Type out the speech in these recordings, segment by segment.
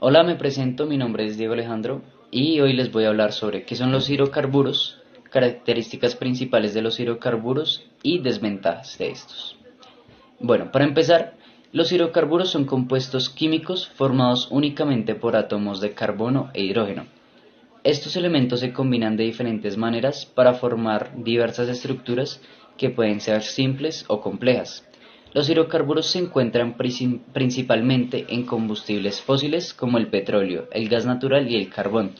Hola, me presento, mi nombre es Diego Alejandro y hoy les voy a hablar sobre qué son los hidrocarburos, características principales de los hidrocarburos y desventajas de estos. Bueno, para empezar, los hidrocarburos son compuestos químicos formados únicamente por átomos de carbono e hidrógeno. Estos elementos se combinan de diferentes maneras para formar diversas estructuras que pueden ser simples o complejas. Los hidrocarburos se encuentran principalmente en combustibles fósiles como el petróleo, el gas natural y el carbón,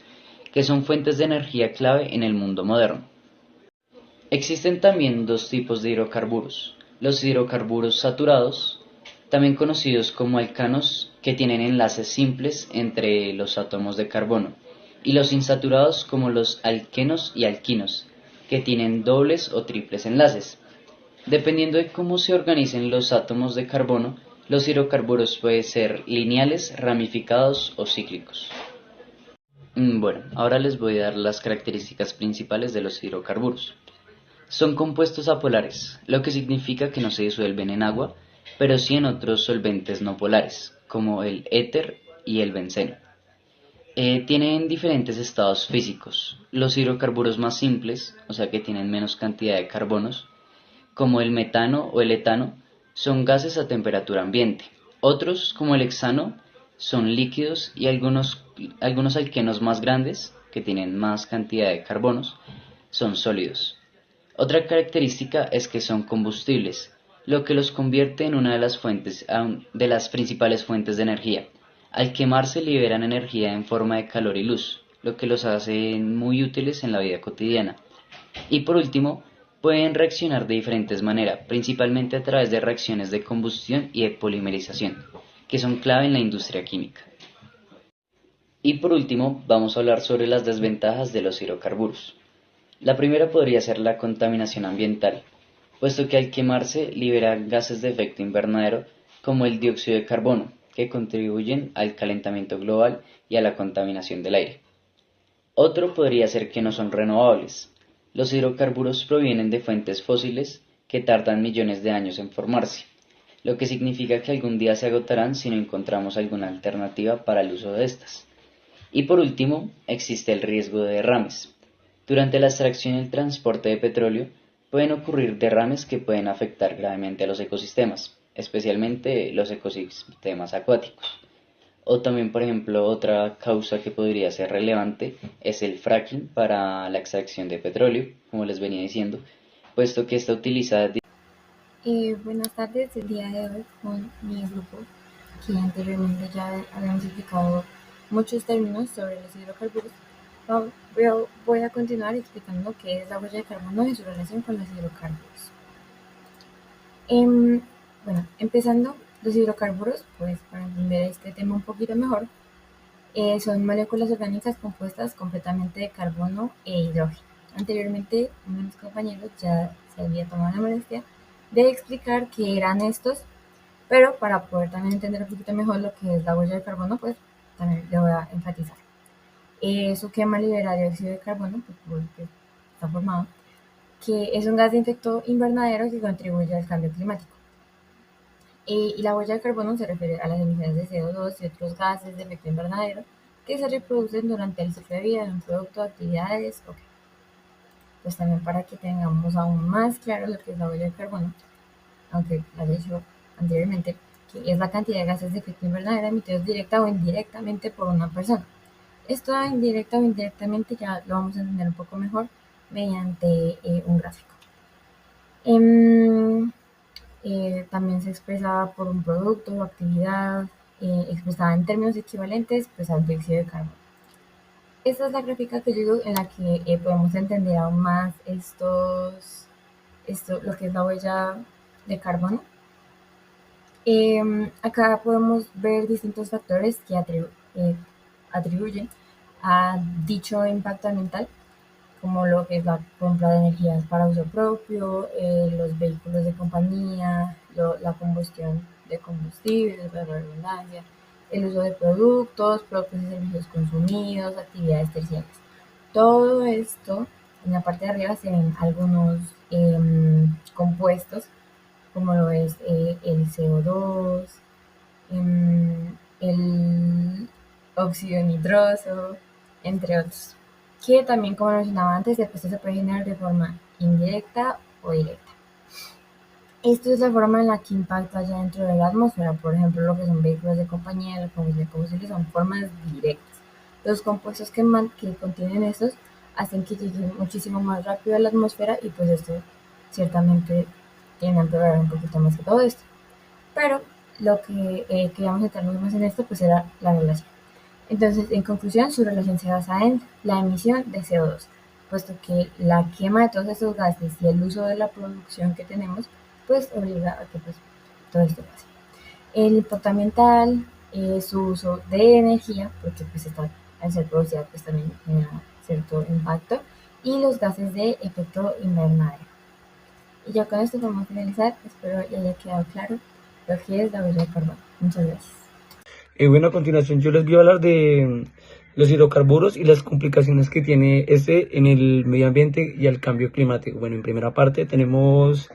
que son fuentes de energía clave en el mundo moderno. Existen también dos tipos de hidrocarburos: los hidrocarburos saturados, también conocidos como alcanos, que tienen enlaces simples entre los átomos de carbono, y los insaturados como los alquenos y alquinos, que tienen dobles o triples enlaces. Dependiendo de cómo se organicen los átomos de carbono, los hidrocarburos pueden ser lineales, ramificados o cíclicos. Bueno, ahora les voy a dar las características principales de los hidrocarburos. Son compuestos apolares, lo que significa que no se disuelven en agua, pero sí en otros solventes no polares, como el éter y el benceno. Tienen diferentes estados físicos. Los hidrocarburos más simples, o sea que tienen menos cantidad de carbonos, como el metano o el etano, son gases a temperatura ambiente. Otros, como el hexano, son líquidos y algunos alquenos más grandes, que tienen más cantidad de carbonos, son sólidos. Otra característica es que son combustibles, lo que los convierte en una de las principales fuentes de energía. Al quemarse liberan energía en forma de calor y luz, lo que los hace muy útiles en la vida cotidiana. Y por último, pueden reaccionar de diferentes maneras, principalmente a través de reacciones de combustión y de polimerización, que son clave en la industria química. Y por último, vamos a hablar sobre las desventajas de los hidrocarburos. La primera podría ser la contaminación ambiental, puesto que al quemarse liberan gases de efecto invernadero como el dióxido de carbono, que contribuyen al calentamiento global y a la contaminación del aire. Otro podría ser que no son renovables. Los hidrocarburos provienen de fuentes fósiles que tardan millones de años en formarse, lo que significa que algún día se agotarán si no encontramos alguna alternativa para el uso de estas. Y por último, existe el riesgo de derrames. Durante la extracción y el transporte de petróleo, pueden ocurrir derrames que pueden afectar gravemente a los ecosistemas, especialmente los ecosistemas acuáticos. O también, por ejemplo, otra causa que podría ser relevante es el fracking para la extracción de petróleo, como les venía diciendo, puesto que esta utiliza. Buenas tardes, el día de hoy con mi grupo, que anteriormente ya habíamos explicado muchos términos sobre los hidrocarburos. Voy a continuar explicando qué es la huella de carbono y su relación con los hidrocarburos. Em, bueno, empezando, los hidrocarburos, pues para entender este tema un poquito mejor, son moléculas orgánicas compuestas completamente de carbono e hidrógeno. Anteriormente, uno de mis compañeros ya se había tomado la molestia de explicar qué eran estos, pero para poder también entender un poquito mejor lo que es la huella de carbono, pues también le voy a enfatizar. Su quema libera dióxido de carbono, pues, por el que está formado, que es un gas de efecto invernadero que contribuye al cambio climático. Y la huella de carbono se refiere a las emisiones de CO2 y otros gases de efecto invernadero que se reproducen durante el ciclo de vida de un producto de actividades. Ok, pues también para que tengamos aún más claro lo que es la huella de carbono, aunque lo he dicho anteriormente, que es la cantidad de gases de efecto invernadero emitidos directa o indirectamente por una persona. Esto indirecta o indirectamente ya lo vamos a entender un poco mejor mediante un gráfico. Em, También se expresa por un producto o actividad expresada en términos equivalentes pues, al dióxido de carbono. Esta es la gráfica que yo digo en la que podemos entender aún más lo que es la huella de carbono. Acá podemos ver distintos factores que atribuyen a dicho impacto ambiental, como lo que es la compra de energías para uso propio, los vehículos de compañía, la combustión de combustibles, la redundancia, el uso de productos y servicios consumidos, actividades terciarias. Todo esto, en la parte de arriba se ven algunos compuestos, como lo es el CO2, el óxido nitroso, entre otros, que también, como mencionaba antes, después se puede generar de forma indirecta o directa. Esto es la forma en la que impacta ya dentro de la atmósfera. Por ejemplo, lo que son vehículos de compañía, los combustibles son formas directas. Los compuestos que contienen estos hacen que lleguen muchísimo más rápido a la atmósfera, y pues esto ciertamente tiene a empeorar un poquito más que todo esto. Pero lo que queríamos centrarnos más en esto pues era la relación. Entonces, en conclusión, su relación se basa en la emisión de CO2, puesto que la quema de todos estos gases y el uso de la producción que tenemos, pues obliga a que pues, todo esto pase. El impacto ambiental, su uso de energía, porque pues está, al ser producida, pues también genera cierto impacto, y los gases de efecto invernadero. Y ya con esto vamos a finalizar. Espero que haya quedado claro lo que es la huella de carbono. Muchas gracias. Bueno, a continuación yo les voy a hablar de los hidrocarburos y las complicaciones que tiene este en el medio ambiente y al cambio climático. Bueno, en primera parte tenemos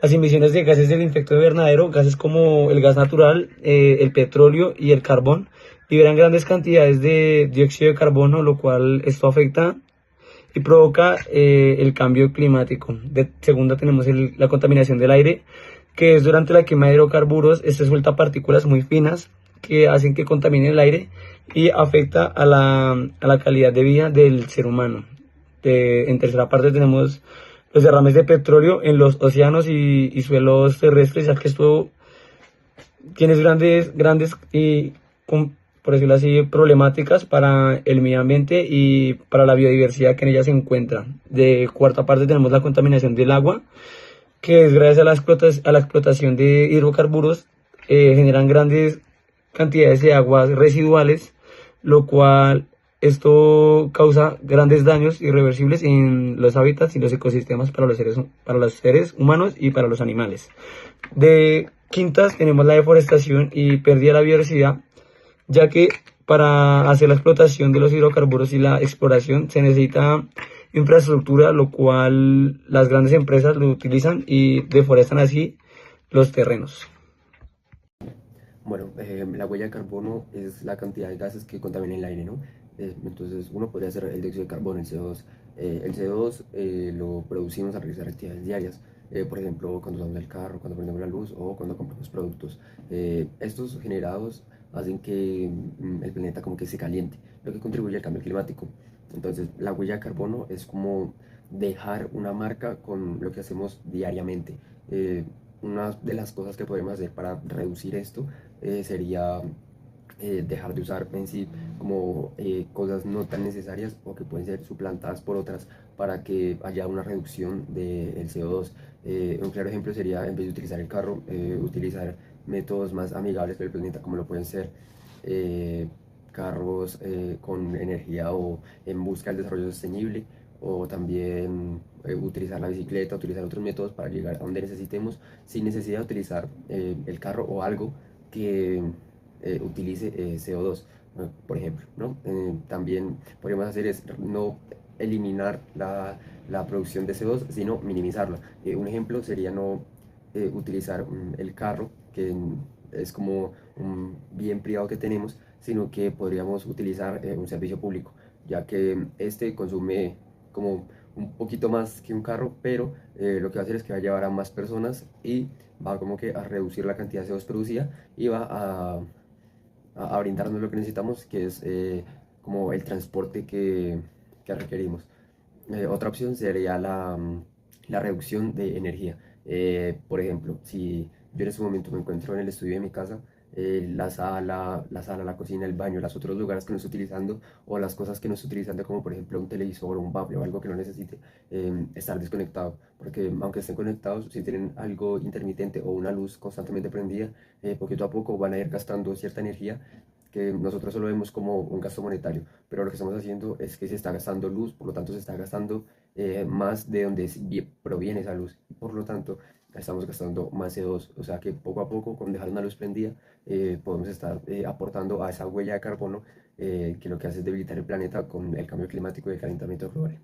las emisiones de gases del efecto invernadero, gases como el gas natural, el petróleo y el carbón, liberan grandes cantidades de dióxido de carbono, lo cual esto afecta y provoca el cambio climático. De segunda tenemos la contaminación del aire, que es durante la quema de hidrocarburos, este suelta partículas muy finas que hacen que contamine el aire y afecta a la calidad de vida del ser humano. En tercera parte tenemos los derrames de petróleo en los océanos y suelos terrestres, ya que esto tiene grandes y, por decirlo así, problemáticas para el medio ambiente y para la biodiversidad que en ella se encuentra. De cuarta parte tenemos la contaminación del agua, que es gracias a la explotación de hidrocarburos, generan grandes cantidades de aguas residuales, lo cual esto causa grandes daños irreversibles en los hábitats y los ecosistemas para los seres humanos y para los animales. De quintas tenemos la deforestación y pérdida de la biodiversidad, ya que para hacer la explotación de los hidrocarburos y la exploración se necesita infraestructura, lo cual las grandes empresas lo utilizan y deforestan así los terrenos. Bueno, la huella de carbono es la cantidad de gases que contaminan el aire, ¿no? Entonces, uno podría hacer el dióxido de carbono, el CO2. El CO2 lo producimos al realizar actividades diarias, por ejemplo, cuando usamos el carro, cuando prendemos la luz o cuando compramos productos. Estos generados hacen que el planeta como que se caliente, lo que contribuye al cambio climático. Entonces, la huella de carbono es como dejar una marca con lo que hacemos diariamente. Una de las cosas que podemos hacer para reducir esto sería dejar de usar en sí como cosas no tan necesarias o que pueden ser suplantadas por otras para que haya una reducción del CO2. Un claro ejemplo sería, en vez de utilizar el carro, utilizar métodos más amigables para el planeta, como lo pueden ser carros con energía o en busca del desarrollo sostenible, o también utilizar la bicicleta, utilizar otros métodos para llegar a donde necesitemos sin necesidad de utilizar el carro o algo que utilice CO2, por ejemplo, ¿no? También podríamos hacer es no eliminar la producción de CO2, sino minimizarla. Un ejemplo sería no utilizar el carro, que es como un bien privado que tenemos, sino que podríamos utilizar un servicio público, ya que este consume como un poquito más que un carro, pero lo que va a hacer es que va a llevar a más personas y va como que a reducir la cantidad de CO2 producida y va a brindarnos lo que necesitamos, que es como el transporte que requerimos. Otra opción sería la reducción de energía. Por ejemplo, si yo en este momento me encuentro en el estudio de mi casa, la cocina, el baño, los otros lugares que no estoy utilizando o las cosas que no estoy utilizando, como por ejemplo un televisor o un bafle o algo que no necesite, estar desconectado. Porque aunque estén conectados, si tienen algo intermitente o una luz constantemente prendida, poquito a poco van a ir gastando cierta energía que nosotros solo vemos como un gasto monetario, pero lo que estamos haciendo es que se está gastando luz, por lo tanto se está gastando más de donde proviene esa luz, y por lo tanto estamos gastando más CO2, o sea que poco a poco con dejar una luz prendida podemos estar aportando a esa huella de carbono que lo que hace es debilitar el planeta con el cambio climático y el calentamiento global.